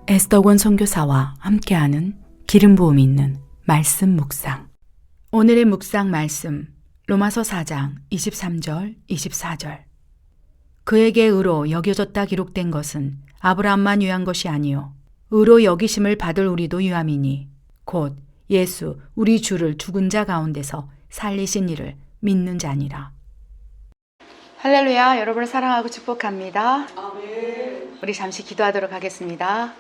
에스더권 선교사와 함께하는 기름 부음이 있는 말씀 묵상. 오늘의 묵상 말씀 로마서 4장 23절 24절. 그에게 의로 여겨졌다 기록된 것은 아브라함만 유한 것이 아니요 의로 여기심을 받을 우리도 유함이니 곧 예수 우리 주를 죽은 자 가운데서 살리신 이를 믿는 자니라. 할렐루야. 여러분을 사랑하고 축복합니다. 아멘. 우리 잠시 기도하도록 하겠습니다.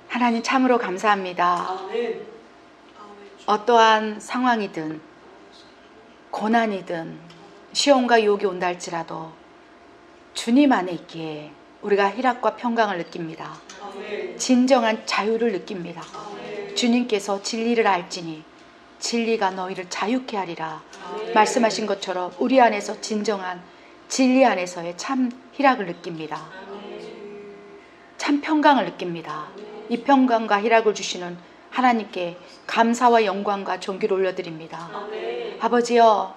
하나님 참으로 감사합니다. 아멘. 어떠한 상황이든 고난이든 시험과 유혹이 온다 할지라도 주님 안에 있기에 우리가 희락과 평강을 느낍니다. 아멘. 진정한 자유를 느낍니다. 아멘. 주님께서 진리를 알지니 진리가 너희를 자유케 하리라. 아멘. 말씀하신 것처럼 우리 안에서 진정한 진리 안에서의 참 희락을 느낍니다. 아멘. 참 평강을 느낍니다. 아멘. 이 평강과 희락을 주시는 하나님께 감사와 영광과 존귀를 올려드립니다. 아멘. 아버지여,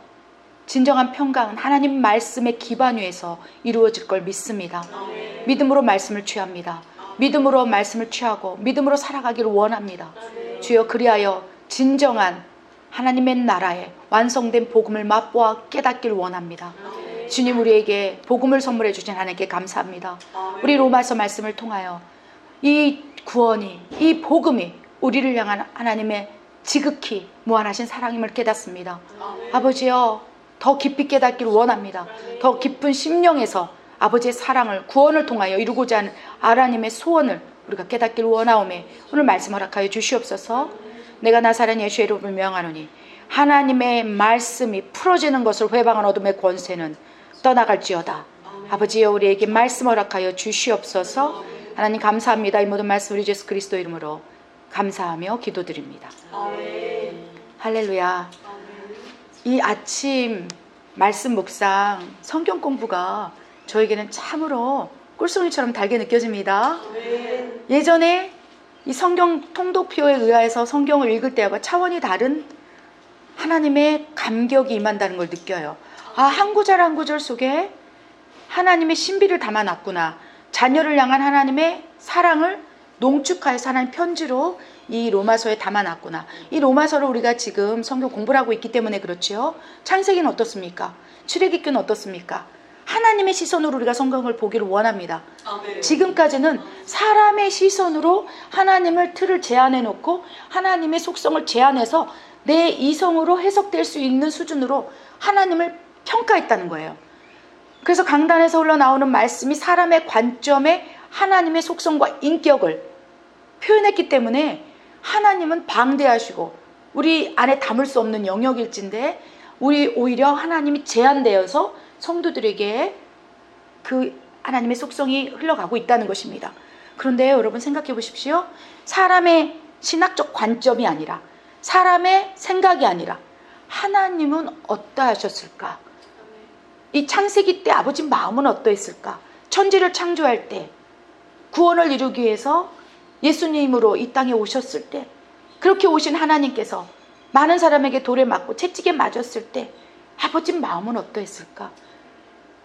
진정한 평강은 하나님 말씀의 기반 위에서 이루어질 걸 믿습니다. 아멘. 믿음으로 말씀을 취합니다. 아멘. 믿음으로 말씀을 취하고 믿음으로 살아가기를 원합니다. 아멘. 주여, 그리하여 진정한 하나님의 나라에 완성된 복음을 맛보아 깨닫기를 원합니다. 아멘. 주님, 우리에게 복음을 선물해 주신 하나님께 감사합니다. 아멘. 우리 로마서 말씀을 통하여 이 구원이, 이 복음이 우리를 향한 하나님의 지극히 무한하신 사랑임을 깨닫습니다. 아멘. 아버지여, 더 깊이 깨닫기를 원합니다. 아멘. 더 깊은 심령에서 아버지의 사랑을, 구원을 통하여 이루고자 하는 하나님의 소원을 우리가 깨닫기를 원하오매 오늘 말씀 허락하여 주시옵소서. 아멘. 내가 나사렛 예수 이름으로 명하노니 하나님의 말씀이 풀어지는 것을 회방한 어둠의 권세는 떠나갈지어다. 아멘. 아버지여, 우리에게 말씀 허락하여 주시옵소서. 아멘. 하나님 감사합니다. 이 모든 말씀 우리 예수 그리스도 이름으로 감사하며 기도드립니다. 아멘. 할렐루야. 아멘. 이 아침 말씀 묵상 성경 공부가 저에게는 참으로 꿀송이처럼 달게 느껴집니다. 아멘. 예전에 이 성경 통독표에 의하여서 성경을 읽을 때와 차원이 다른 하나님의 감격이 임한다는 걸 느껴요. 아, 한 구절 한 구절 속에 하나님의 신비를 담아놨구나. 자녀를 향한 하나님의 사랑을 농축하여서 하나님 편지로 이 로마서에 담아놨구나. 이 로마서를 우리가 지금 성경 공부를 하고 있기 때문에 그렇지요. 창세기는 어떻습니까? 출애굽기는 어떻습니까? 하나님의 시선으로 우리가 성경을 보기를 원합니다. 아멘. 지금까지는 사람의 시선으로 하나님을 틀을 제안해 놓고 하나님의 속성을 제안해서 내 이성으로 해석될 수 있는 수준으로 하나님을 평가했다는 거예요. 그래서 강단에서 흘러나오는 말씀이 사람의 관점에 하나님의 속성과 인격을 표현했기 때문에 하나님은 방대하시고 우리 안에 담을 수 없는 영역일진데 우리 오히려 하나님이 제한되어서 성도들에게 그 하나님의 속성이 흘러가고 있다는 것입니다. 그런데 여러분 생각해 보십시오. 사람의 신학적 관점이 아니라 사람의 생각이 아니라 하나님은 어떠하셨을까? 이 창세기 때 아버지 마음은 어떠했을까? 천지를 창조할 때 구원을 이루기 위해서 예수님으로 이 땅에 오셨을 때 그렇게 오신 하나님께서 많은 사람에게 돌에 맞고 채찍에 맞았을 때 아버지 마음은 어떠했을까?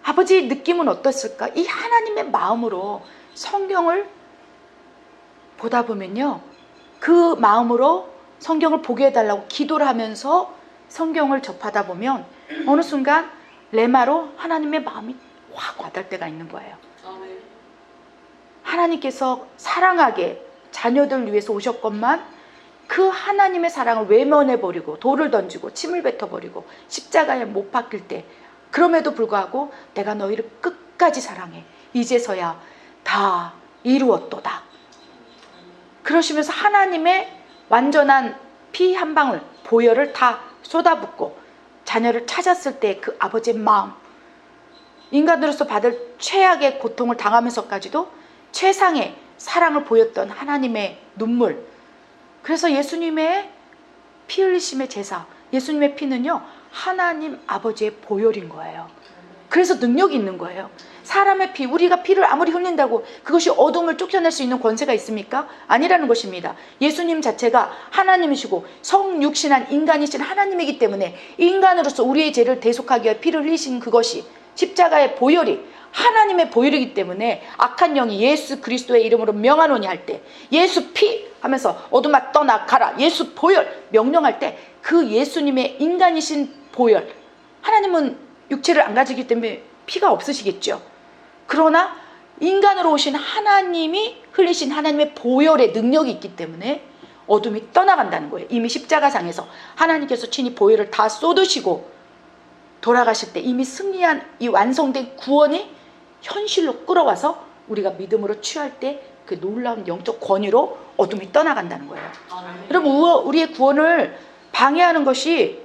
아버지 느낌은 어떠했을까? 이 하나님의 마음으로 성경을 보다 보면요, 그 마음으로 성경을 보게 해달라고 기도를 하면서 성경을 접하다 보면 어느 순간 레마로 하나님의 마음이 확 와닿을 때가 있는 거예요. 아멘. 하나님께서 사랑하게 자녀들 위해서 오셨건만 그 하나님의 사랑을 외면해버리고 돌을 던지고 침을 뱉어버리고 십자가에 못 박힐 때 그럼에도 불구하고 내가 너희를 끝까지 사랑해 이제서야 다 이루었도다. 그러시면서 하나님의 완전한 피 한 방울 보혈을 다 쏟아붓고 자녀를 찾았을 때 그 아버지의 마음, 인간으로서 받을 최악의 고통을 당하면서까지도 최상의 사랑을 보였던 하나님의 눈물. 그래서 예수님의 피 흘리심의 제사, 예수님의 피는요 하나님 아버지의 보혈인 거예요. 그래서 능력이 있는 거예요. 사람의 피, 우리가 피를 아무리 흘린다고 그것이 어둠을 쫓겨낼 수 있는 권세가 있습니까? 아니라는 것입니다. 예수님 자체가 하나님이시고 성육신한 인간이신 하나님이기 때문에 인간으로서 우리의 죄를 대속하기 위해 피를 흘리신 그것이 십자가의 보혈이 하나님의 보혈이기 때문에 악한 영이 예수 그리스도의 이름으로 명하노니 할 때, 예수 피 하면서 어둠아 떠나가라, 예수 보혈 명령할 때, 그 예수님의 인간이신 보혈, 하나님은 육체를 안 가지기 때문에 피가 없으시겠죠. 그러나 인간으로 오신 하나님이 흘리신 하나님의 보혈의 능력이 있기 때문에 어둠이 떠나간다는 거예요. 이미 십자가상에서 하나님께서 친히 보혈을 다 쏟으시고 돌아가실 때 이미 승리한 이 완성된 구원이 현실로 끌어와서 우리가 믿음으로 취할 때 그 놀라운 영적 권위로 어둠이 떠나간다는 거예요. 여러분, 우리의 구원을 방해하는 것이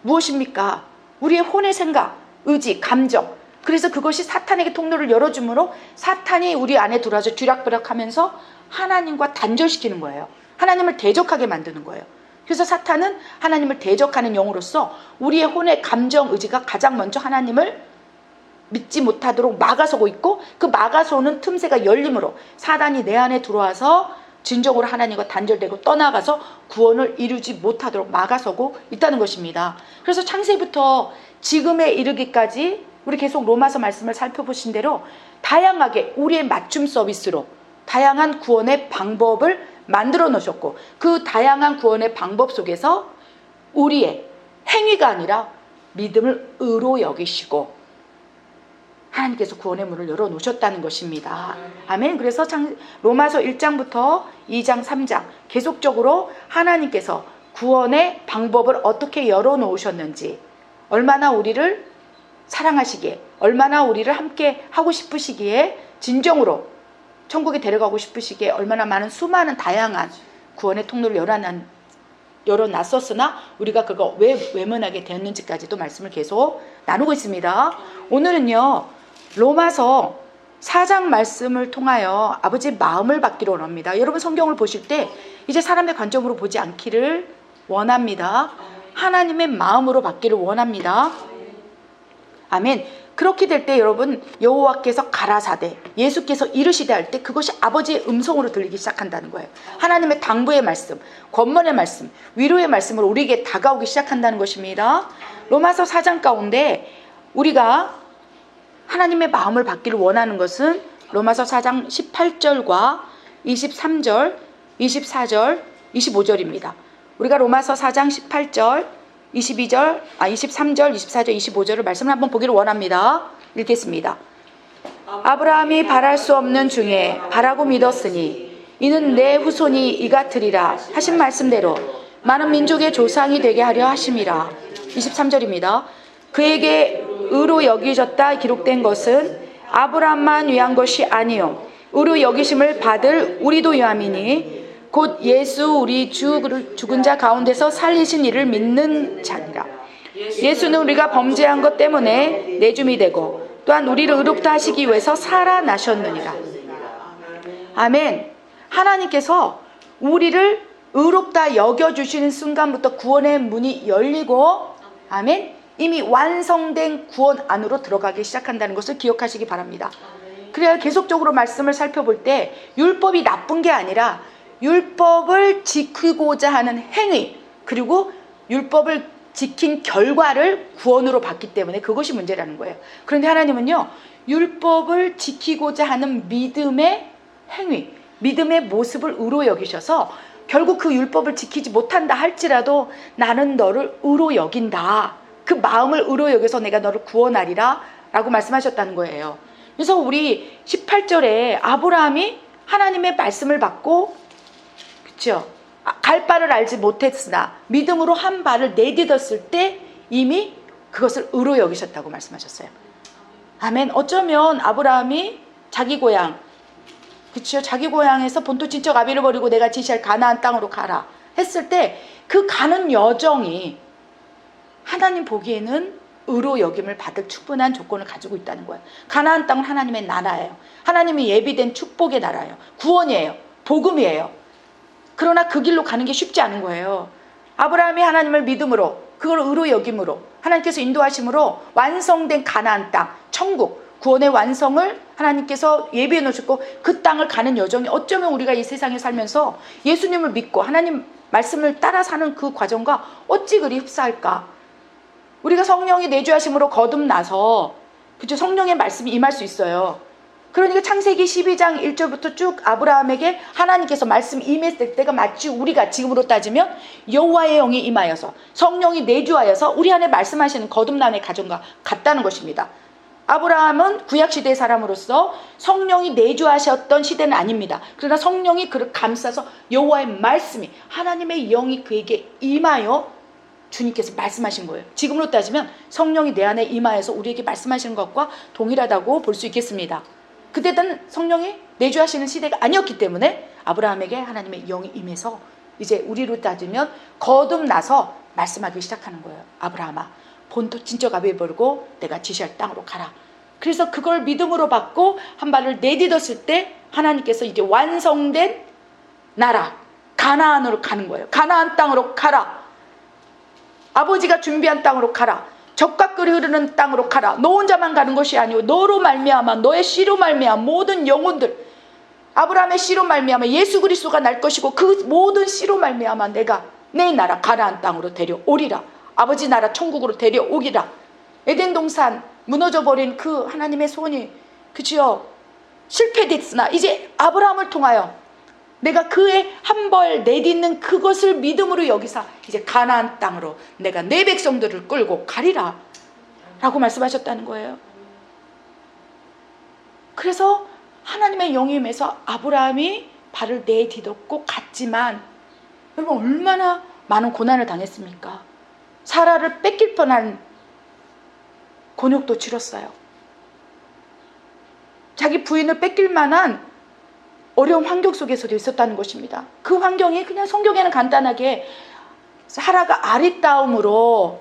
무엇입니까? 우리의 혼의 생각, 의지, 감정. 그래서 그것이 사탄에게 통로를 열어주므로 사탄이 우리 안에 들어와서 쥐락펴락하면서 하나님과 단절시키는 거예요. 하나님을 대적하게 만드는 거예요. 그래서 사탄은 하나님을 대적하는 영으로서 우리의 혼의 감정, 의지가 가장 먼저 하나님을 믿지 못하도록 막아서고 있고, 그 막아서는 틈새가 열림으로 사단이 내 안에 들어와서 진정으로 하나님과 단절되고 떠나가서 구원을 이루지 못하도록 막아서고 있다는 것입니다. 그래서 창세기부터 지금에 이르기까지 우리 계속 로마서 말씀을 살펴보신 대로 다양하게 우리의 맞춤 서비스로 다양한 구원의 방법을 만들어 놓으셨고, 그 다양한 구원의 방법 속에서 우리의 행위가 아니라 믿음을 의로 여기시고 하나님께서 구원의 문을 열어놓으셨다는 것입니다. 아멘. 그래서 로마서 1장부터 2장, 3장 계속적으로 하나님께서 구원의 방법을 어떻게 열어놓으셨는지, 얼마나 우리를 사랑하시기에, 얼마나 우리를 함께 하고 싶으시기에, 진정으로 천국에 데려가고 싶으시기에 얼마나 많은 수많은 다양한 구원의 통로를 열어놨었으나 우리가 그거 왜 외면하게 되었는지까지도 말씀을 계속 나누고 있습니다. 오늘은요, 로마서 4장 말씀을 통하여 아버지의 마음을 받기로 원합니다. 여러분, 성경을 보실 때 이제 사람의 관점으로 보지 않기를 원합니다. 하나님의 마음으로 받기를 원합니다. 아멘. 그렇게 될 때 여러분, 여호와께서 가라사대, 예수께서 이르시되 할 때 그것이 아버지의 음성으로 들리기 시작한다는 거예요. 하나님의 당부의 말씀, 권면의 말씀, 위로의 말씀으로 우리에게 다가오기 시작한다는 것입니다. 로마서 4장 가운데 우리가 하나님의 마음을 받기를 원하는 것은 로마서 4장 18절과 23절, 24절, 25절입니다. 우리가 로마서 4장 18절, 23절, 24절, 25절을 말씀을 한번 보기를 원합니다. 읽겠습니다. 아브라함이 바랄 수 없는 중에 바라고 믿었으니 이는 내 후손이 이 같으리라 하신 말씀대로 많은 민족의 조상이 되게 하려 하심이라. 23절입니다. 그에게 의로 여기졌다 기록된 것은 아브라함만 위한 것이 아니요 의로 여기심을 받을 우리도 위함이니 곧 예수 우리 주 죽은 자 가운데서 살리신 이를 믿는 자니라. 예수는 우리가 범죄한 것 때문에 내줌이 되고 또한 우리를 의롭다 하시기 위해서 살아나셨느니라. 아멘. 하나님께서 우리를 의롭다 여겨주시는 순간부터 구원의 문이 열리고, 아멘, 이미 완성된 구원 안으로 들어가기 시작한다는 것을 기억하시기 바랍니다. 그래야 계속적으로 말씀을 살펴볼 때 율법이 나쁜 게 아니라 율법을 지키고자 하는 행위, 그리고 율법을 지킨 결과를 구원으로 봤기 때문에 그것이 문제라는 거예요. 그런데 하나님은요, 율법을 지키고자 하는 믿음의 행위, 믿음의 모습을 의로 여기셔서 결국 그 율법을 지키지 못한다 할지라도 나는 너를 의로 여긴다, 그 마음을 의로 여겨서 내가 너를 구원하리라 라고 말씀하셨다는 거예요. 그래서 우리 18절에 아브라함이 하나님의 말씀을 받고, 그렇죠, 갈 바를 알지 못했으나 믿음으로 한 발을 내딛었을 때 이미 그것을 의로 여기셨다고 말씀하셨어요. 아멘. 어쩌면 아브라함이 자기 고향, 그렇죠, 자기 고향에서 본토 친척 아비를 버리고 내가 지시할 가나안 땅으로 가라 했을 때 그 가는 여정이 하나님 보기에는 의로 여김을 받을 충분한 조건을 가지고 있다는 거예요. 가나안 땅은 하나님의 나라예요. 하나님이 예비된 축복의 나라예요. 구원이에요. 복음이에요. 그러나 그 길로 가는 게 쉽지 않은 거예요. 아브라함이 하나님을 믿음으로, 그걸 의로 여김으로, 하나님께서 인도하심으로 완성된 가나안 땅, 천국, 구원의 완성을 하나님께서 예비해 놓으셨고, 그 땅을 가는 여정이 어쩌면 우리가 이 세상에 살면서 예수님을 믿고 하나님 말씀을 따라 사는 그 과정과 어찌 그리 흡사할까? 우리가 성령이 내주하심으로 거듭나서 그죠? 성령의 말씀이 임할 수 있어요. 그러니까 창세기 12장 1절부터 쭉 아브라함에게 하나님께서 말씀 임했을 때가 마치 우리가 지금으로 따지면 여호와의 영이 임하여서 성령이 내주하여서 우리 안에 말씀하시는 거듭남의 가정과 같다는 것입니다. 아브라함은 구약시대의 사람으로서 성령이 내주하셨던 시대는 아닙니다. 그러나 성령이 그를 감싸서 여호와의 말씀이 하나님의 영이 그에게 임하여 주님께서 말씀하신 거예요. 지금으로 따지면 성령이 내 안에 임하여서 우리에게 말씀하시는 것과 동일하다고 볼 수 있겠습니다. 그때는 성령이 내주하시는 시대가 아니었기 때문에 아브라함에게 하나님의 영이 임해서 이제 우리로 따지면 거듭나서 말씀하기 시작하는 거예요. 아브라함아, 본토 친척 아비에 버리고 내가 지시할 땅으로 가라. 그래서 그걸 믿음으로 받고 한 발을 내딛었을 때 하나님께서 이제 완성된 나라 가나안으로 가는 거예요. 가나안 땅으로 가라. 아버지가 준비한 땅으로 가라. 젖과 꿀이 흐르는 땅으로 가라. 너 혼자만 가는 것이 아니고 너로 말미암아 너의 씨로 말미암아 모든 영혼들, 아브라함의 씨로 말미암아 예수 그리스도가 날 것이고 그 모든 씨로 말미암아 내가 내 나라 가나안 땅으로 데려오리라. 아버지 나라 천국으로 데려오기라. 에덴 동산 무너져버린 그 하나님의 소원이 그치요 실패됐으나 이제 아브라함을 통하여 내가 그의 한 벌 내딛는 그것을 믿음으로 여기사 이제 가나안 땅으로 내가 내 백성들을 끌고 가리라 라고 말씀하셨다는 거예요. 그래서 하나님의 영이 임해서 아브라함이 발을 내딛었고 갔지만 여러분 얼마나 많은 고난을 당했습니까? 사라를 뺏길 뻔한 곤욕도 치렀어요. 자기 부인을 뺏길 만한 어려운 환경 속에서도 있었다는 것입니다. 그 환경이 그냥 성경에는 간단하게 사라가 아리따움으로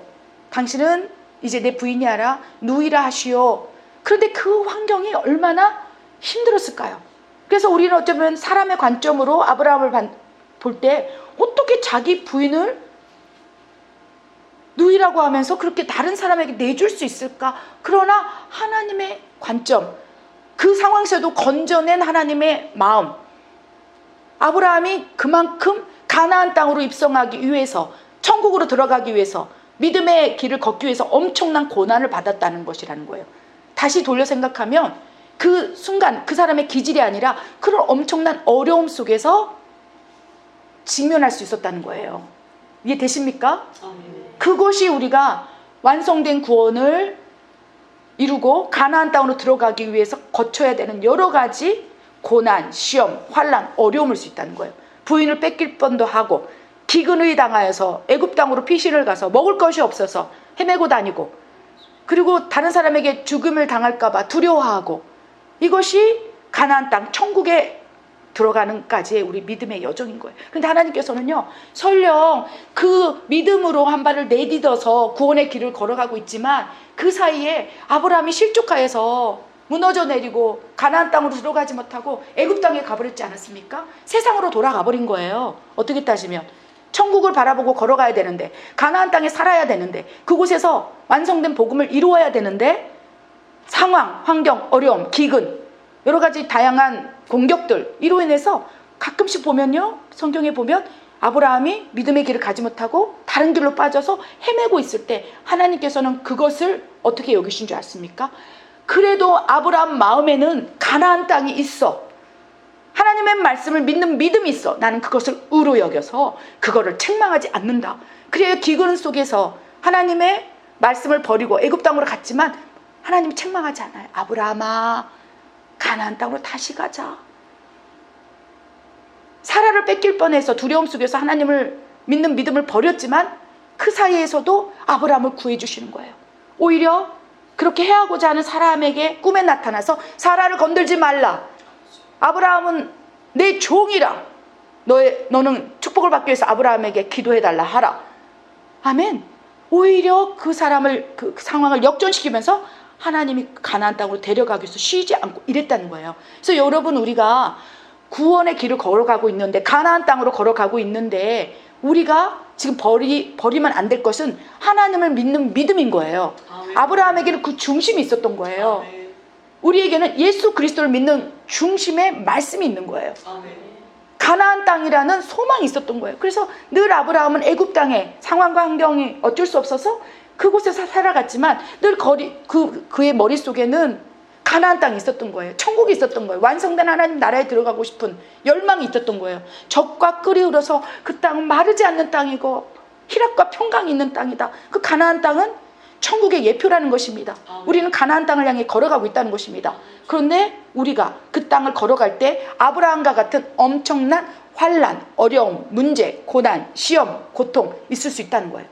당신은 이제 내 부인이 아라 누이라 하시오. 그런데 그 환경이 얼마나 힘들었을까요? 그래서 우리는 어쩌면 사람의 관점으로 아브라함을 볼 때 어떻게 자기 부인을 누이라고 하면서 그렇게 다른 사람에게 내줄 수 있을까? 그러나 하나님의 관점, 그 상황 속에도 건져낸 하나님의 마음, 아브라함이 그만큼 가나안 땅으로 입성하기 위해서 천국으로 들어가기 위해서 믿음의 길을 걷기 위해서 엄청난 고난을 받았다는 것이라는 거예요. 다시 돌려 생각하면 그 순간 그 사람의 기질이 아니라 그런 엄청난 어려움 속에서 직면할 수 있었다는 거예요. 이해되십니까? 그것이 우리가 완성된 구원을 이루고 가나안 땅으로 들어가기 위해서 거쳐야 되는 여러 가지 고난, 시험, 환난, 어려움일 수 있다는 거예요. 부인을 뺏길 뻔도 하고 기근을 당하여서 애굽 땅으로 피신을 가서 먹을 것이 없어서 헤매고 다니고 그리고 다른 사람에게 죽음을 당할까 봐 두려워하고 이것이 가나안 땅 천국에 들어가는까지의 우리 믿음의 여정인 거예요. 그런데 하나님께서는요 설령 그 믿음으로 한 발을 내딛어서 구원의 길을 걸어가고 있지만 그 사이에 아브라함이 실족하여서 무너져 내리고 가나안 땅으로 들어가지 못하고 애굽 땅에 가버렸지 않았습니까? 세상으로 돌아가 버린 거예요. 어떻게 따지면 천국을 바라보고 걸어가야 되는데 가나안 땅에 살아야 되는데 그곳에서 완성된 복음을 이루어야 되는데 상황, 환경, 어려움, 기근 여러 가지 다양한 공격들 이로 인해서 가끔씩 보면요 성경에 보면 아브라함이 믿음의 길을 가지 못하고 다른 길로 빠져서 헤매고 있을 때 하나님께서는 그것을 어떻게 여기신 줄 아십니까? 그래도 아브라함 마음에는 가나안 땅이 있어. 하나님의 말씀을 믿는 믿음이 있어. 나는 그것을 의로 여겨서 그거를 책망하지 않는다. 그래야 기근 속에서 하나님의 말씀을 버리고 애굽 땅으로 갔지만 하나님이 책망하지 않아요. 아브라함아 가나안 땅으로 다시 가자. 사라를 뺏길 뻔해서 두려움 속에서 하나님을 믿는 믿음을 버렸지만 그 사이에서도 아브라함을 구해주시는 거예요. 오히려 그렇게 해하고자 하는 사람에게 꿈에 나타나서 사라를 건들지 말라. 아브라함은 내 종이라. 너는 축복을 받기 위해서 아브라함에게 기도해달라 하라. 아멘. 오히려 그 사람을 그 상황을 역전시키면서 하나님이 가나안 땅으로 데려가기 위해서 쉬지 않고 이랬다는 거예요. 그래서 여러분 우리가 구원의 길을 걸어가고 있는데 가나안 땅으로 걸어가고 있는데 우리가 지금 버리면 안 될 것은 하나님을 믿는 믿음인 거예요. 아멘. 아브라함에게는 그 중심이 있었던 거예요. 아멘. 우리에게는 예수 그리스도를 믿는 중심의 말씀이 있는 거예요. 아멘. 가나안 땅이라는 소망이 있었던 거예요. 그래서 늘 아브라함은 애굽 땅에 상황과 환경이 어쩔 수 없어서 그곳에서 살아갔지만 늘 그의 머릿속에는 가나안 땅이 있었던 거예요. 천국이 있었던 거예요. 완성된 하나님 나라에 들어가고 싶은 열망이 있었던 거예요. 적과 끓이 흐려서 그 땅은 마르지 않는 땅이고 희락과 평강이 있는 땅이다. 그 가나안 땅은 천국의 예표라는 것입니다. 우리는 가나안 땅을 향해 걸어가고 있다는 것입니다. 그런데 우리가 그 땅을 걸어갈 때 아브라함과 같은 엄청난 환난, 어려움, 문제, 고난, 시험, 고통 있을 수 있다는 거예요.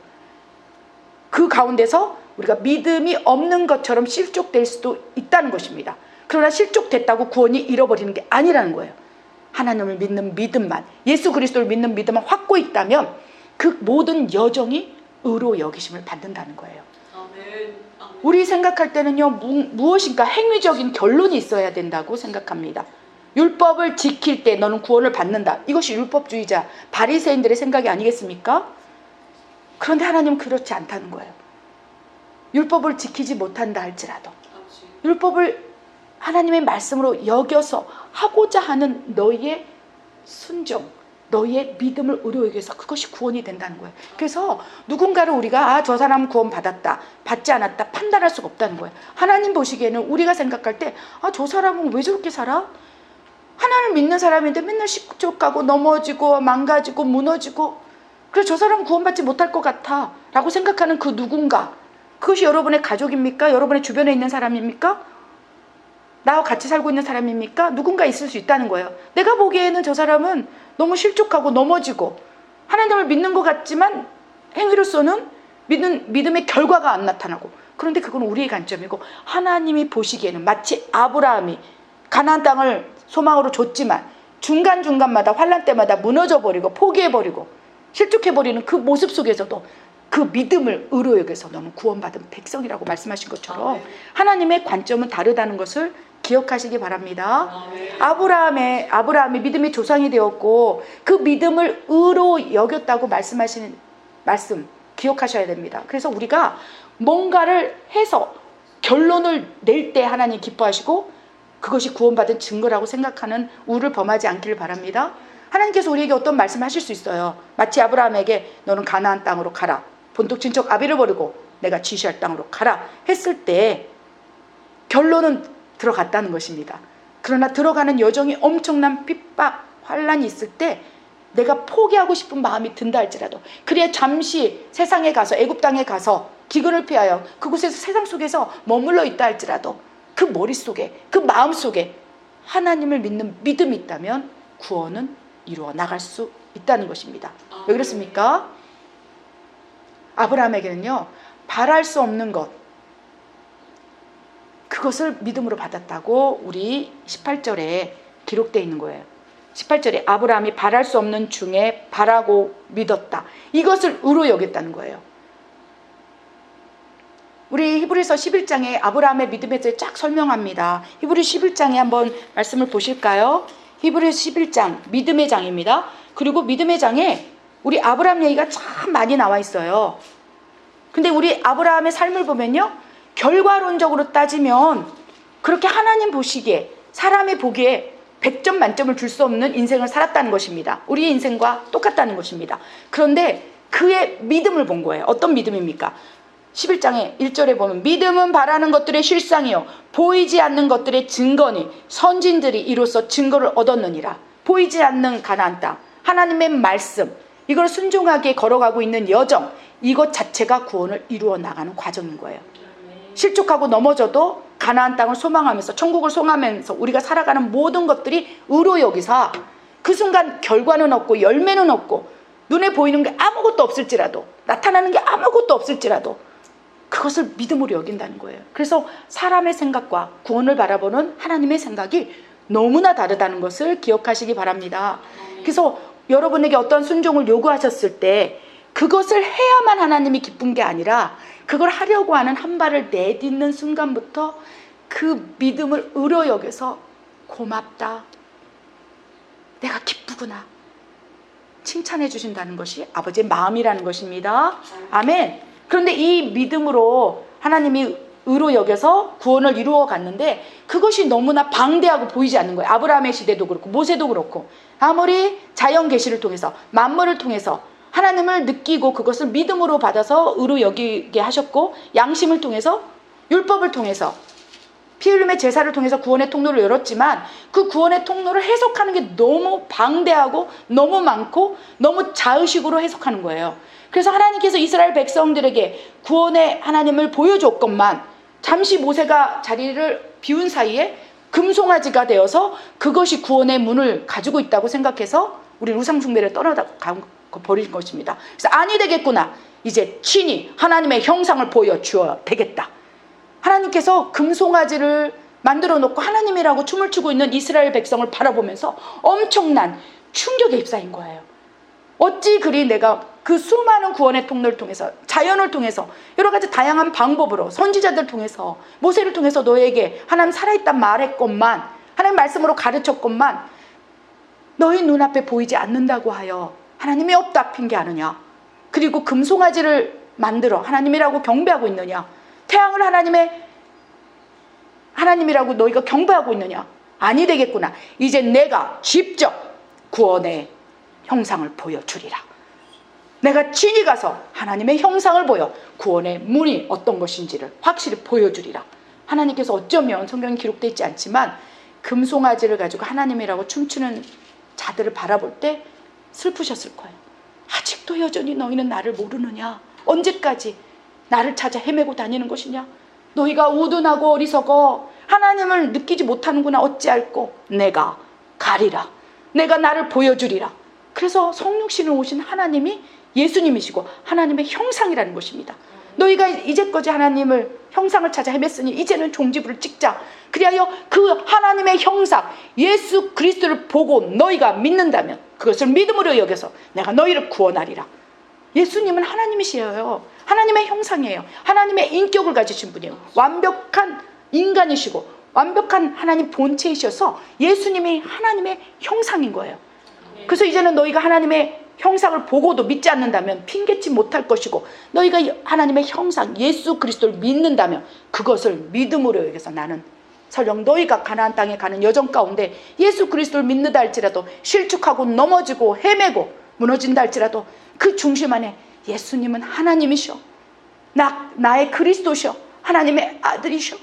그 가운데서 우리가 믿음이 없는 것처럼 실족될 수도 있다는 것입니다. 그러나 실족됐다고 구원이 잃어버리는 게 아니라는 거예요. 하나님을 믿는 믿음만, 예수 그리스도를 믿는 믿음만 확고히 있다면 그 모든 여정이 의로 여기심을 받는다는 거예요. 우리 생각할 때는요, 무엇인가 행위적인 결론이 있어야 된다고 생각합니다. 율법을 지킬 때 너는 구원을 받는다. 이것이 율법주의자 바리새인들의 생각이 아니겠습니까? 그런데 하나님은 그렇지 않다는 거예요. 율법을 지키지 못한다 할지라도 율법을 하나님의 말씀으로 여겨서 하고자 하는 너희의 순종, 너희의 믿음을 의로 여겨서 그것이 구원이 된다는 거예요. 그래서 누군가를 우리가 저 사람은 구원 받았다, 받지 않았다 판단할 수가 없다는 거예요. 하나님 보시기에는 우리가 생각할 때 저 사람은 왜 저렇게 살아? 하나님을 믿는 사람인데 맨날 실족하고 넘어지고 망가지고 무너지고 그래서 저 사람은 구원받지 못할 것 같아 라고 생각하는 그 누군가, 그것이 여러분의 가족입니까? 여러분의 주변에 있는 사람입니까? 나와 같이 살고 있는 사람입니까? 누군가 있을 수 있다는 거예요. 내가 보기에는 저 사람은 너무 실족하고 넘어지고 하나님을 믿는 것 같지만 행위로서는 믿음의 결과가 안 나타나고, 그런데 그건 우리의 관점이고 하나님이 보시기에는 마치 아브라함이 가나안 땅을 소망으로 줬지만 중간중간마다 환난 때마다 무너져버리고 포기해버리고 실족해버리는 그 모습 속에서도 그 믿음을 의로 여겨서 너는 구원받은 백성이라고 말씀하신 것처럼 하나님의 관점은 다르다는 것을 기억하시기 바랍니다. 아브라함이 믿음의 조상이 되었고 그 믿음을 의로 여겼다고 말씀하시는 말씀 기억하셔야 됩니다. 그래서 우리가 뭔가를 해서 결론을 낼 때 하나님 기뻐하시고 그것이 구원받은 증거라고 생각하는 우를 범하지 않기를 바랍니다. 하나님께서 우리에게 어떤 말씀을 하실 수 있어요. 마치 아브라함에게 너는 가나안 땅으로 가라, 본토 친척 아비를 버리고 내가 지시할 땅으로 가라 했을 때 결론은 들어갔다는 것입니다. 그러나 들어가는 여정이 엄청난 핍박, 환난이 있을 때 내가 포기하고 싶은 마음이 든다 할지라도, 그래 잠시 세상에 가서 애굽 땅에 가서 기근을 피하여 그곳에서 세상 속에서 머물러 있다 할지라도 그 머릿속에, 그 마음속에 하나님을 믿는 믿음이 있다면 구원은 이루어 나갈 수 있다는 것입니다. 왜 그렇습니까? 아브라함에게는요, 바랄 수 없는 것, 그것을 믿음으로 받았다고 우리 18절에 기록되어 있는 거예요. 18절에 아브라함이 바랄 수 없는 중에 바라고 믿었다. 이것을 의로 여겼다는 거예요. 우리 히브리서 11장에 아브라함의 믿음에 대해 쫙 설명합니다. 히브리 11장에 한번 말씀을 보실까요? 히브리 11장 믿음의 장입니다. 그리고 믿음의 장에 우리 아브라함 얘기가 참 많이 나와 있어요. 근데 우리 아브라함의 삶을 보면요, 결과론적으로 따지면 그렇게 하나님 보시기에, 사람이 보기에 100점 만점을 줄 수 없는 인생을 살았다는 것입니다. 우리의 인생과 똑같다는 것입니다. 그런데 그의 믿음을 본 거예요. 어떤 믿음입니까? 11장에 1절에 보면 믿음은 바라는 것들의 실상이요 보이지 않는 것들의 증거니 선진들이 이로써 증거를 얻었느니라. 보이지 않는 가나안 땅, 하나님의 말씀, 이걸 순종하게 걸어가고 있는 여정, 이것 자체가 구원을 이루어 나가는 과정인 거예요. 실족하고 넘어져도 가나안 땅을 소망하면서, 천국을 소망하면서 우리가 살아가는 모든 것들이 의로 여기사 그 순간 결과는 없고 열매는 없고 눈에 보이는 게 아무것도 없을지라도, 나타나는 게 아무것도 없을지라도 그것을 믿음으로 여긴다는 거예요. 그래서 사람의 생각과 구원을 바라보는 하나님의 생각이 너무나 다르다는 것을 기억하시기 바랍니다. 그래서 여러분에게 어떤 순종을 요구하셨을 때 그것을 해야만 하나님이 기쁜 게 아니라 그걸 하려고 하는 한 발을 내딛는 순간부터 그 믿음을 의로 여겨서 고맙다, 내가 기쁘구나 칭찬해 주신다는 것이 아버지의 마음이라는 것입니다. 아멘. 그런데 이 믿음으로 하나님이 의로 여겨서 구원을 이루어 갔는데 그것이 너무나 방대하고 보이지 않는 거예요. 아브라함의 시대도 그렇고 모세도 그렇고 아무리 자연 계시를 통해서 만물을 통해서 하나님을 느끼고 그것을 믿음으로 받아서 의로 여기게 하셨고, 양심을 통해서, 율법을 통해서, 피 흘림의 제사를 통해서 구원의 통로를 열었지만 그 구원의 통로를 해석하는 게 너무 방대하고 너무 많고 너무 자의식으로 해석하는 거예요. 그래서 하나님께서 이스라엘 백성들에게 구원의 하나님을 보여줬건만 잠시 모세가 자리를 비운 사이에 금송아지가 되어서 그것이 구원의 문을 가지고 있다고 생각해서 우리 우상숭배를 떠나다 버린 것입니다. 그래서 아니 되겠구나, 이제 친히 하나님의 형상을 보여주어야 되겠다. 하나님께서 금송아지를 만들어 놓고 하나님이라고 춤을 추고 있는 이스라엘 백성을 바라보면서 엄청난 충격에 휩싸인 거예요. 어찌 그리 내가 그 수많은 구원의 통로를 통해서, 자연을 통해서, 여러 가지 다양한 방법으로, 선지자들 통해서, 모세를 통해서 너에게 하나님 살아있단 말했건만, 하나님 말씀으로 가르쳤건만 너희 눈앞에 보이지 않는다고 하여 하나님이 없다 핑계하느냐? 그리고 금송아지를 만들어 하나님이라고 경배하고 있느냐? 태양을 하나님이라고 너희가 경배하고 있느냐? 아니 되겠구나, 이제 내가 직접 구원의 형상을 보여주리라. 내가 친히 가서 하나님의 형상을 보여 구원의 문이 어떤 것인지를 확실히 보여주리라. 하나님께서 어쩌면 성경에 기록되어 있지 않지만 금송아지를 가지고 하나님이라고 춤추는 자들을 바라볼 때 슬프셨을 거예요. 아직도 여전히 너희는 나를 모르느냐? 언제까지 나를 찾아 헤매고 다니는 것이냐? 너희가 우둔하고 어리석어 하나님을 느끼지 못하는구나. 어찌할꼬? 내가 가리라. 내가 나를 보여주리라. 그래서 성육신을 오신 하나님이 예수님이시고 하나님의 형상이라는 것입니다. 너희가 이제까지 하나님을 형상을 찾아 헤맸으니 이제는 종지부를 찍자. 그리하여 그 하나님의 형상 예수 그리스도를 보고 너희가 믿는다면 그것을 믿음으로 여겨서 내가 너희를 구원하리라. 예수님은 하나님이시에요. 하나님의 형상이에요. 하나님의 인격을 가지신 분이에요. 완벽한 인간이시고 완벽한 하나님 본체이셔서 예수님이 하나님의 형상인 거예요. 그래서 이제는 너희가 하나님의 형상을 보고도 믿지 않는다면 핑계치 못할 것이고, 너희가 하나님의 형상 예수 그리스도를 믿는다면 그것을 믿음으로 여겨서 나는 설령 너희가 가나안 땅에 가는 여정 가운데 예수 그리스도를 믿는다 할지라도 실축하고 넘어지고 헤매고 무너진다 할지라도 그 중심 안에 예수님은 하나님이셔. 나의 그리스도셔. 하나님의 아들이셔.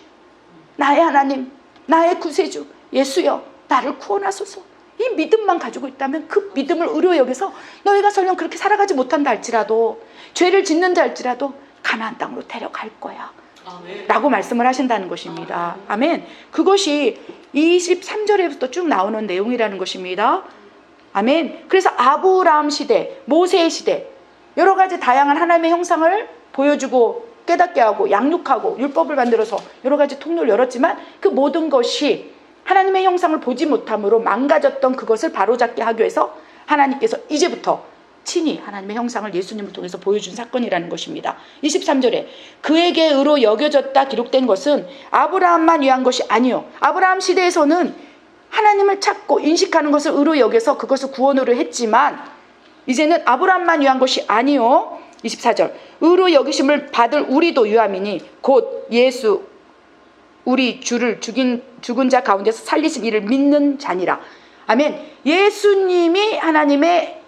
나의 하나님, 나의 구세주 예수여, 나를 구원하소서. 이 믿음만 가지고 있다면 그 믿음을 의로 여겨서 너희가 설령 그렇게 살아가지 못한다 할지라도, 죄를 짓는다 할지라도 가나안 땅으로 데려갈 거야. 아멘. 라고 말씀을 하신다는 것입니다. 아멘. 그것이 23절에부터 쭉 나오는 내용이라는 것입니다. 아멘. 그래서 아브라함 시대, 모세의 시대, 여러 가지 다양한 하나님의 형상을 보여주고 깨닫게 하고 양육하고 율법을 만들어서 여러 가지 통로를 열었지만 그 모든 것이 하나님의 형상을 보지 못함으로 망가졌던 그것을 바로잡게 하기 위해서 하나님께서 이제부터 친히 하나님의 형상을 예수님을 통해서 보여준 사건이라는 것입니다. 23절에 그에게 의로 여겨졌다 기록된 것은 아브라함만 위한 것이 아니요, 아브라함 시대에서는 하나님을 찾고 인식하는 것을 의로 여겨서 그것을 구원으로 했지만 이제는 아브라함만 위한 것이 아니요, 24절 의로 여기심을 받을 우리도 유함이니 곧 예수 우리 주를 죽은 자 가운데서 살리신 이를 믿는 자니라. 아멘. 예수님이 하나님의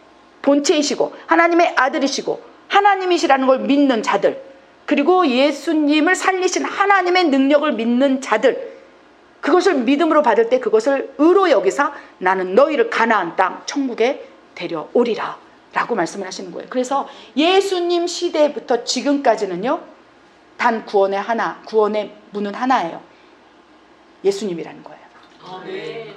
본체이시고 하나님의 아들이시고 하나님이시라는 걸 믿는 자들, 그리고 예수님을 살리신 하나님의 능력을 믿는 자들, 그것을 믿음으로 받을 때 그것을 의로 여기사 나는 너희를 가나안 땅 천국에 데려오리라 라고 말씀을 하시는 거예요. 그래서 예수님 시대부터 지금까지는요, 단 구원의 문은 하나예요. 예수님이라는 거예요. 아멘.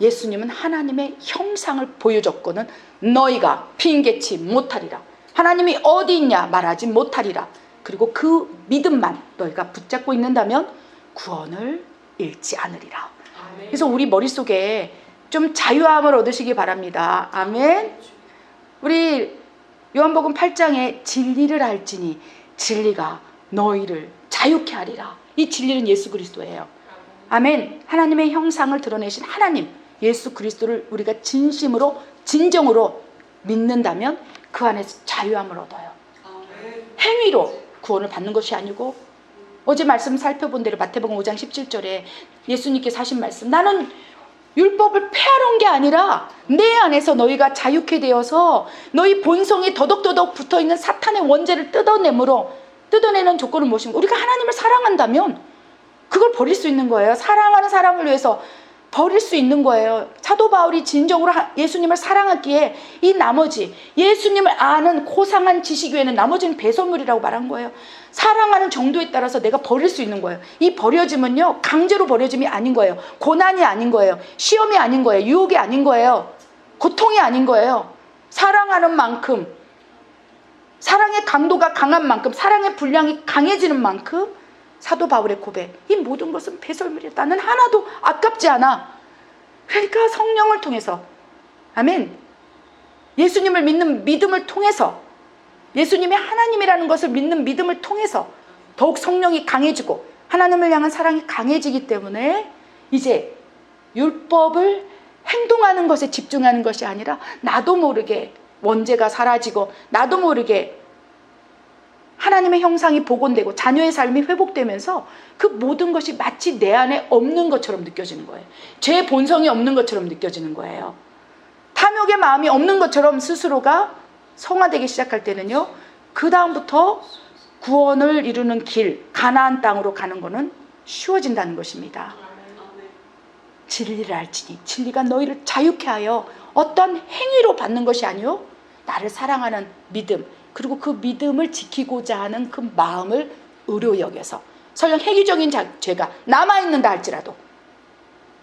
예수님은 하나님의 형상을 보여줬거든 너희가 핑계치 못하리라. 하나님이 어디 있냐 말하지 못하리라. 그리고 그 믿음만 너희가 붙잡고 있는다면 구원을 잃지 않으리라. 아멘. 그래서 우리 머릿속에 좀 자유함을 얻으시기 바랍니다. 아멘. 우리 요한복음 8장에 진리를 알지니 진리가 너희를 자유케 하리라. 이 진리는 예수 그리스도예요. 아멘. 하나님의 형상을 드러내신 하나님 예수 그리스도를 우리가 진심으로 진정으로 믿는다면 그 안에서 자유함을 얻어요. 행위로 구원을 받는 것이 아니고, 어제 말씀 살펴본 대로 마태복음 5장 17절에 예수님께서 하신 말씀, 나는 율법을 폐하러 온 게 아니라 내 안에서 너희가 자유케 되어서 너희 본성이 더덕더덕 붙어있는 사탄의 원죄를 뜯어내는 조건은 무엇인가? 우리가 하나님을 사랑한다면 그걸 버릴 수 있는 거예요. 사랑하는 사람을 위해서 버릴 수 있는 거예요. 사도 바울이 진정으로 예수님을 사랑하기에 이 나머지 예수님을 아는 고상한 지식 외에는 나머지는 배설물이라고 말한 거예요. 사랑하는 정도에 따라서 내가 버릴 수 있는 거예요. 이 버려짐은요, 강제로 버려짐이 아닌 거예요. 고난이 아닌 거예요. 시험이 아닌 거예요. 유혹이 아닌 거예요. 고통이 아닌 거예요. 사랑하는 만큼, 사랑의 강도가 강한 만큼, 사랑의 분량이 강해지는 만큼 사도 바울의 고백, 이 모든 것은 배설물이야. 나는 하나도 아깝지 않아. 그러니까 성령을 통해서, 아멘, 예수님을 믿는 믿음을 통해서, 예수님이 하나님이라는 것을 믿는 믿음을 통해서 더욱 성령이 강해지고 하나님을 향한 사랑이 강해지기 때문에 이제 율법을 행동하는 것에 집중하는 것이 아니라 나도 모르게 원죄가 사라지고 나도 모르게 하나님의 형상이 복원되고 자녀의 삶이 회복되면서 그 모든 것이 마치 내 안에 없는 것처럼 느껴지는 거예요. 죄 본성이 없는 것처럼 느껴지는 거예요. 탐욕의 마음이 없는 것처럼 스스로가 성화되기 시작할 때는요, 그 다음부터 구원을 이루는 길, 가나안 땅으로 가는 것은 쉬워진다는 것입니다. 진리를 알지니 진리가 너희를 자유케 하여 어떤 행위로 받는 것이 아니요 나를 사랑하는 믿음, 그리고 그 믿음을 지키고자 하는 그 마음을 의로 여겨서 설령 획일적인 죄가 남아있는다 할지라도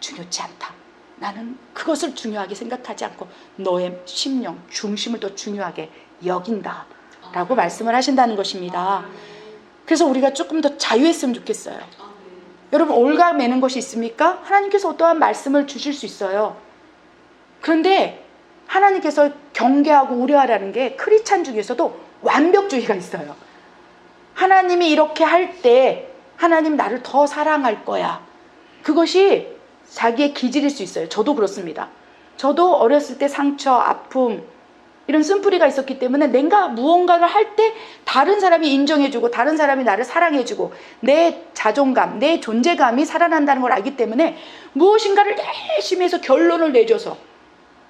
중요치 않다. 나는 그것을 중요하게 생각하지 않고 너의 심령, 중심을 더 중요하게 여긴다 라고 말씀을 하신다는 것입니다. 그래서 우리가 조금 더 자유했으면 좋겠어요. 여러분, 올가매는 것이 있습니까? 하나님께서 어떠한 말씀을 주실 수 있어요. 그런데 하나님께서 경계하고 우려하라는 게 크리스찬 중에서도 완벽주의가 있어요. 하나님이 이렇게 할 때 하나님 나를 더 사랑할 거야. 그것이 자기의 기질일 수 있어요. 저도 그렇습니다. 저도 어렸을 때 상처, 아픔 이런 쓴뿌리가 있었기 때문에 내가 무언가를 할 때 다른 사람이 인정해주고 다른 사람이 나를 사랑해주고 내 자존감, 내 존재감이 살아난다는 걸 알기 때문에 무엇인가를 열심히 해서 결론을 내줘서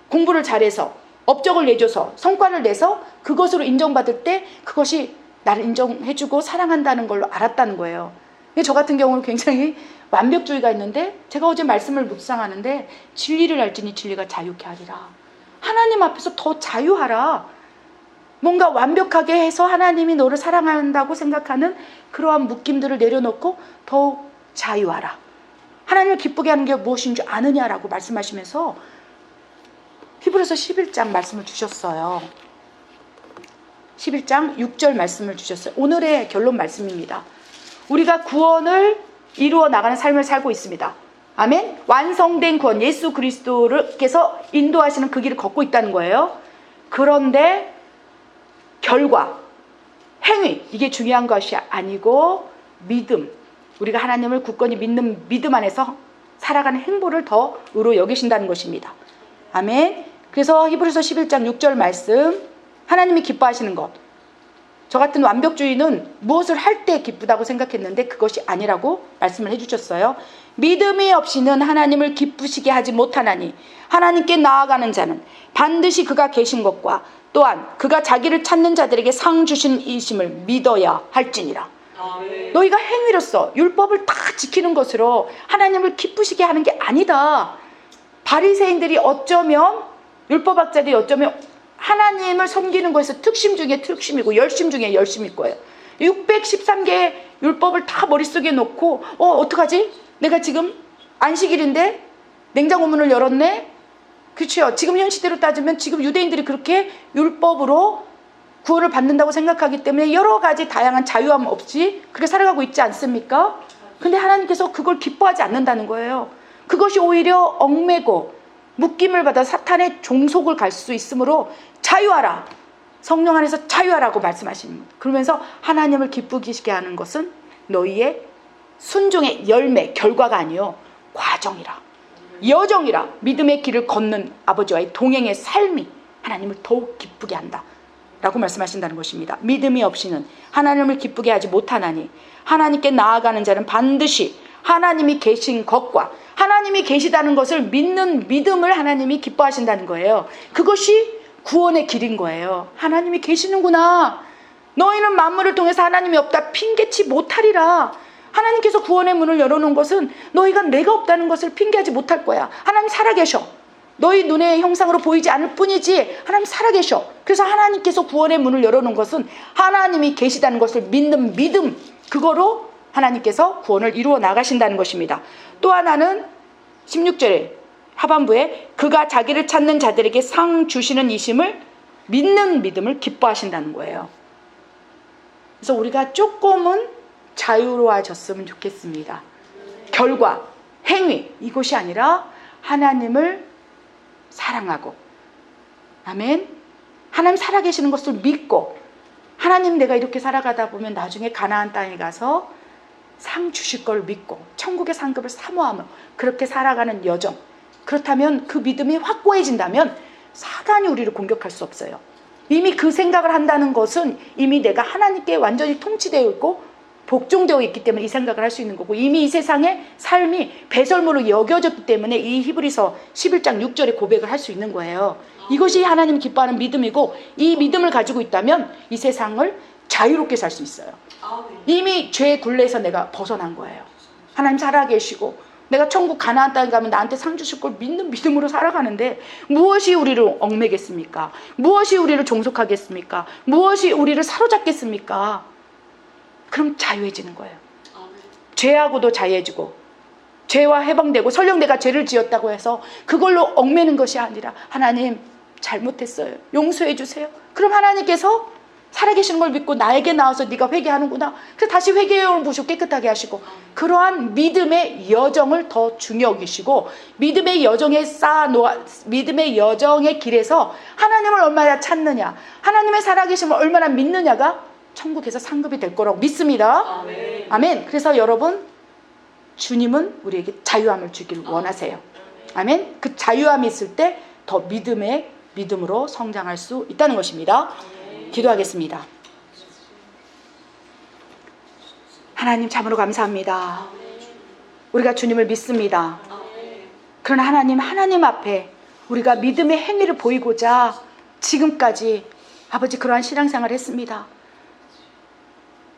공부를 잘해서 업적을 내줘서 성과를 내서 그것으로 인정받을 때 그것이 나를 인정해주고 사랑한다는 걸로 알았다는 거예요. 저 같은 경우는 굉장히 완벽주의가 있는데 제가 어제 말씀을 묵상하는데 진리를 알지니 진리가 자유케 하리라. 하나님 앞에서 더 자유하라. 뭔가 완벽하게 해서 하나님이 너를 사랑한다고 생각하는 그러한 묶임들을 내려놓고 더욱 자유하라. 하나님을 기쁘게 하는 게 무엇인 줄 아느냐라고 말씀하시면서 히브리서 11장 말씀을 주셨어요. 11장 6절 말씀을 주셨어요. 오늘의 결론 말씀입니다. 우리가 구원을 이루어 나가는 삶을 살고 있습니다. 아멘. 완성된 구원, 예수 그리스도께서 인도하시는 그 길을 걷고 있다는 거예요. 그런데 결과, 행위, 이게 중요한 것이 아니고 믿음, 우리가 하나님을 굳건히 믿는 믿음 안에서 살아가는 행보를 더 의로 여기신다는 것입니다. 아멘. 그래서 히브리서 11장 6절 말씀, 하나님이 기뻐하시는 것, 저 같은 완벽주의는 무엇을 할 때 기쁘다고 생각했는데 그것이 아니라고 말씀을 해주셨어요. 믿음이 없이는 하나님을 기쁘시게 하지 못하나니 하나님께 나아가는 자는 반드시 그가 계신 것과 또한 그가 자기를 찾는 자들에게 상 주신 이심을 믿어야 할지니라. 너희가 행위로서 율법을 다 지키는 것으로 하나님을 기쁘시게 하는 게 아니다. 바리새인들이 어쩌면, 율법학자들이 어쩌면 하나님을 섬기는 것에서 특심 중에 특심이고 열심 중에 열심일 거예요. 613개의 율법을 다 머릿속에 놓고 어떡하지? 내가 지금 안식일인데 냉장고 문을 열었네? 그렇죠. 지금 현 시대로 따지면 지금 유대인들이 그렇게 율법으로 구원을 받는다고 생각하기 때문에 여러 가지 다양한 자유함 없이 그렇게 살아가고 있지 않습니까? 근데 하나님께서 그걸 기뻐하지 않는다는 거예요. 그것이 오히려 얽매고 묶임을 받아 사탄의 종속을 갈 수 있으므로 자유하라. 성령 안에서 자유하라고 말씀하십니다. 그러면서 하나님을 기쁘시게 하는 것은 너희의 순종의 열매, 결과가 아니요 과정이라, 여정이라. 믿음의 길을 걷는 아버지와의 동행의 삶이 하나님을 더욱 기쁘게 한다 라고 말씀하신다는 것입니다. 믿음이 없이는 하나님을 기쁘게 하지 못하나니 하나님께 나아가는 자는 반드시 하나님이 계신 것과 하나님이 계시다는 것을 믿는 믿음을 하나님이 기뻐하신다는 거예요. 그것이 구원의 길인 거예요. 하나님이 계시는구나. 너희는 만물을 통해서 하나님이 없다 핑계치 못하리라. 하나님께서 구원의 문을 열어놓은 것은 너희가 내가 없다는 것을 핑계하지 못할 거야. 하나님 살아계셔. 너희 눈의 형상으로 보이지 않을 뿐이지 하나님 살아계셔. 그래서 하나님께서 구원의 문을 열어놓은 것은 하나님이 계시다는 것을 믿는 믿음, 그거로 하나님께서 구원을 이루어 나가신다는 것입니다. 또 하나는 16절에 하반부에 그가 자기를 찾는 자들에게 상 주시는 이심을 믿는 믿음을 기뻐하신다는 거예요. 그래서 우리가 조금은 자유로워졌으면 좋겠습니다. 결과, 행위, 이것이 아니라 하나님을 사랑하고, 아멘. 하나님 살아계시는 것을 믿고, 하나님 내가 이렇게 살아가다 보면 나중에 가나안 땅에 가서 상 주실 걸 믿고 천국의 상급을 사모하며 그렇게 살아가는 여정, 그렇다면 그 믿음이 확고해진다면 사단이 우리를 공격할 수 없어요. 이미 그 생각을 한다는 것은 이미 내가 하나님께 완전히 통치되어 있고 복종되어 있기 때문에 이 생각을 할 수 있는 거고, 이미 이 세상의 삶이 배설물로 여겨졌기 때문에 이 히브리서 11장 6절에 고백을 할 수 있는 거예요. 이것이 하나님이 기뻐하는 믿음이고, 이 믿음을 가지고 있다면 이 세상을 자유롭게 살 수 있어요. 이미 죄의 굴레에서 내가 벗어난 거예요. 하나님 살아계시고 내가 천국 가나안 땅에 가면 나한테 상 주실 걸 믿는 믿음으로 살아가는데 무엇이 우리를 얽매겠습니까? 무엇이 우리를 종속하겠습니까? 무엇이 우리를 사로잡겠습니까? 그럼 자유해지는 거예요. 죄하고도 자유해지고, 죄와 해방되고, 설령 내가 죄를 지었다고 해서 그걸로 얽매는 것이 아니라 하나님 잘못했어요, 용서해 주세요. 그럼 하나님께서 살아계시는 걸 믿고 나에게 나와서 네가 회개하는구나. 그래서 다시 회개의 부으시고 깨끗하게 하시고, 그러한 믿음의 여정을 더 중요히 여기시고, 믿음의 여정에 믿음의 여정의 길에서 하나님을 얼마나 찾느냐, 하나님의 살아계심을 얼마나 믿느냐가 천국에서 상급이 될 거라고 믿습니다. 아멘. 아멘. 그래서 여러분, 주님은 우리에게 자유함을 주기를 원하세요. 아멘. 그 자유함이 있을 때 더 믿음으로 성장할 수 있다는 것입니다. 기도하겠습니다. 하나님 참으로 감사합니다. 우리가 주님을 믿습니다. 그러나 하나님 앞에 우리가 믿음의 행위를 보이고자 지금까지 아버지 그러한 신앙생활을 했습니다.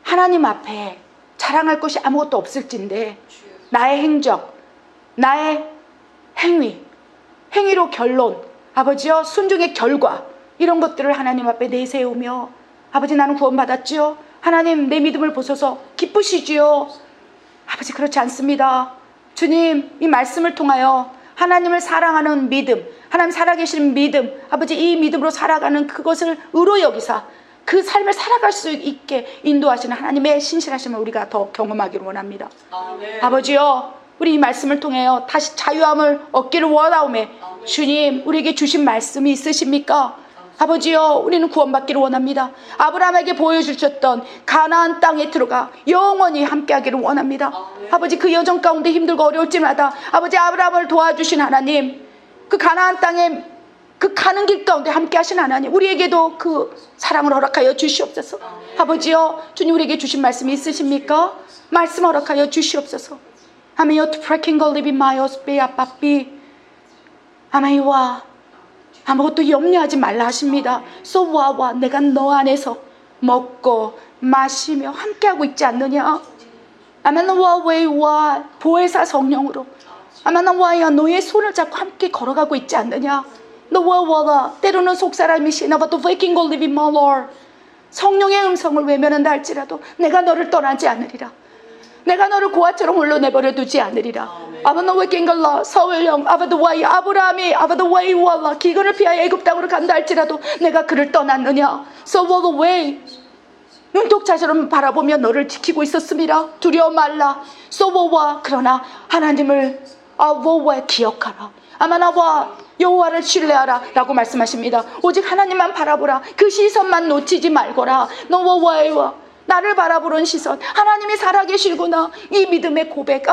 하나님 앞에 자랑할 것이 아무것도 없을진데 나의 행적, 나의 행위로 결론, 아버지여 순종의 결과, 이런 것들을 하나님 앞에 내세우며, 아버지 나는 구원받았지요, 하나님 내 믿음을 보소서 기쁘시지요. 아버지 그렇지 않습니다. 주님, 이 말씀을 통하여 하나님을 사랑하는 믿음, 하나님 살아계시는 믿음, 아버지 이 믿음으로 살아가는 그것을 의로 여기사 그 삶을 살아갈 수 있게 인도하시는 하나님의 신실하심을 우리가 더 경험하기를 원합니다. 아멘. 아버지요, 우리 이 말씀을 통하여 다시 자유함을 얻기를 원하오매, 주님 우리에게 주신 말씀이 있으십니까? 아버지요, 우리는 구원받기를 원합니다. 아브라함에게 보여주셨던 가나안 땅에 들어가 영원히 함께하기를 원합니다. 아버지 그 여정 가운데 힘들고 어려울지마다 아버지 아브라함을 도와주신 하나님, 그 가나안 땅에 그 가는 길 가운데 함께 하신 하나님, 우리에게도 그 사랑을 허락하여 주시옵소서. 아버지요, 주님 우리에게 주신 말씀이 있으십니까? 말씀 허락하여 주시옵소서. 아메요 트래킹 걸리비 마요스 베 아빠삐 아메이와 아무것도 염려하지 말라 하십니다. 소와와 내가 너 안에서 먹고 마시며 함께하고 있지 않느냐? 아메나와 웨이와 보혜사 성령으로 아메나와야 너의 손을 잡고 함께 걸어가고 있지 않느냐? 너와 때로는 속사람이시나 봐도 waking God living my Lord, 성령의 음성을 외면한다 할지라도 내가 너를 떠나지 않으리라. 내가 너를 고아처럼 홀로내버려 두지 않으리라. 아버나 waking God 서울령 아버드 와이 아브라함이 아버드 와이 와라 기근을 피하여 애굽 땅으로 간다 할지라도 내가 그를 떠났느냐? So all the way 눈독자처럼 바라보며 너를 지키고 있었습니다. 두려워 말라. 소보와 그러나 하나님을 아보와 기억하라. 아마나와 여호와를 신뢰하라 라고 말씀하십니다. 오직 하나님만 바라보라. 그 시선만 놓치지 말거라. 너와 나를 바라보는 시선, 하나님이 살아계시구나, 이 믿음의 고백,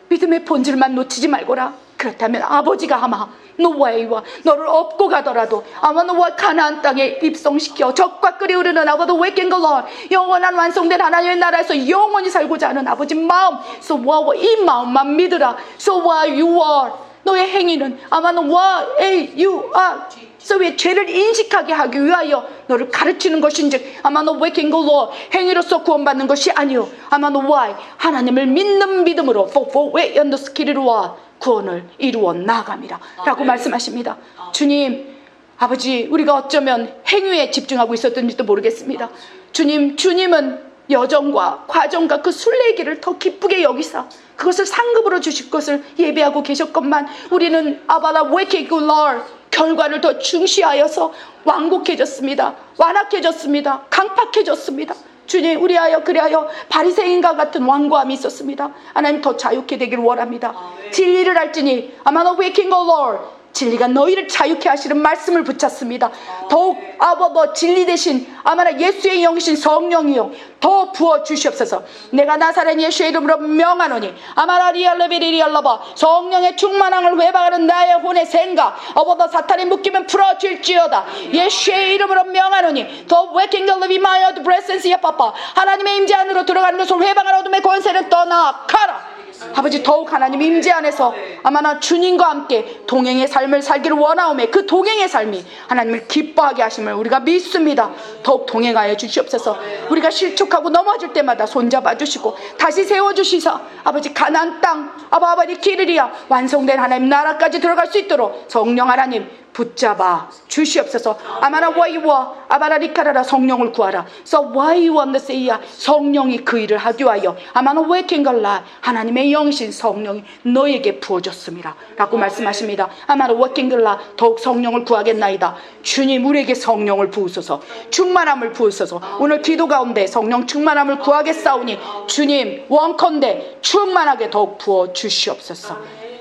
믿음의 본질만 놓치지 말거라. 그렇다면 아버지가 아마 노아와 너를 업고 가더라도 아마 노아 가나안 땅에 입성시켜 적과 끓이 흐르는 아버지 waking the Lord, 영원한 완성된 하나님의 나라에서 영원히 살고자 하는 아버지 마음, so wow, 이 마음만 믿으라. So what you are, 너의 행위는 아마 너 what you are, 그의 죄를 인식하게 하기 위하여 너를 가르치는 것인즉 아마 너 waking the Lord, 행위로서 구원받는 것이 아니요 아마 너 why, 하나님을 믿는 믿음으로 for way and the skill로 구원을 이루어 나아갑니다 라고 말씀하십니다. 주님, 아버지, 우리가 어쩌면 행위에 집중하고 있었던지도 모르겠습니다. 주님은 여정과 과정과 그 순례길을 더 기쁘게 여기사 그것을 상급으로 주실 것을 예배하고 계셨건만 우리는 아바라 웨케굴러 결과를 더 중시하여서 완곡해졌습니다. 완악해졌습니다. 강팍해졌습니다. 주님, 우리하여 그리하여 바리새인과 같은 완고함이 있었습니다. 하나님, 더 자유케 되기를 원합니다. 진리를 알지니 아마노 웨이킹 올러, 진리가 너희를 자유케 하시는 말씀을 붙잡습니다. 더욱 아버버 진리 대신 아마나 예수의 영이신 성령이요 더 부어 주시옵소서. 내가 나사렛 예수의 이름으로 명하노니 아마나 리알레베리리알라바, 성령의 충만함을 회방하는 나의 혼의 생각 어버더 사탄이 묶이면 풀어줄지어다. 예수의 이름으로 명하노니 더 waking the living my the presence of Papa, 하나님의 임재 안으로 들어가는 것을 회방하는 어둠의 권세는 떠나가라. 아버지, 더욱 하나님 임재 안에서 아마나 주님과 함께 동행의 삶을 살기를 원하오매 그 동행의 삶이 하나님을 기뻐하게 하심을 우리가 믿습니다. 더욱 동행하여 주시옵소서. 우리가 실족하고 넘어질 때마다 손잡아 주시고 다시 세워주시사 아버지 가나안 땅 아바아바리 기르리아 완성된 하나님 나라까지 들어갈 수 있도록 성령 하나님 붙잡아 주시옵소서. 아마나 와이와 아바라 리카라라, 성령을 구하라. So why you want to say, 성령이 그 일을 하기 위하여 아마나 웨킹걸라, 하나님의 영이신 성령이 너에게 부어졌습니다 라고 말씀하십니다. 아마나 웨킹걸라, 더욱 성령을 구하겠나이다. 주님, 우리에게 성령을 부으소서. 충만함을 부으소서. 오늘 기도 가운데 성령 충만함을 구하겠사오니 주님, 원컨대 충만하게 더욱 부어 주시옵소서.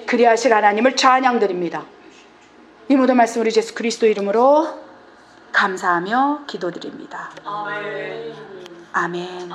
그리하실 하나님을 찬양드립니다. 이 모든 말씀 우리 예수 그리스도 이름으로 감사하며 기도드립니다. 아멘.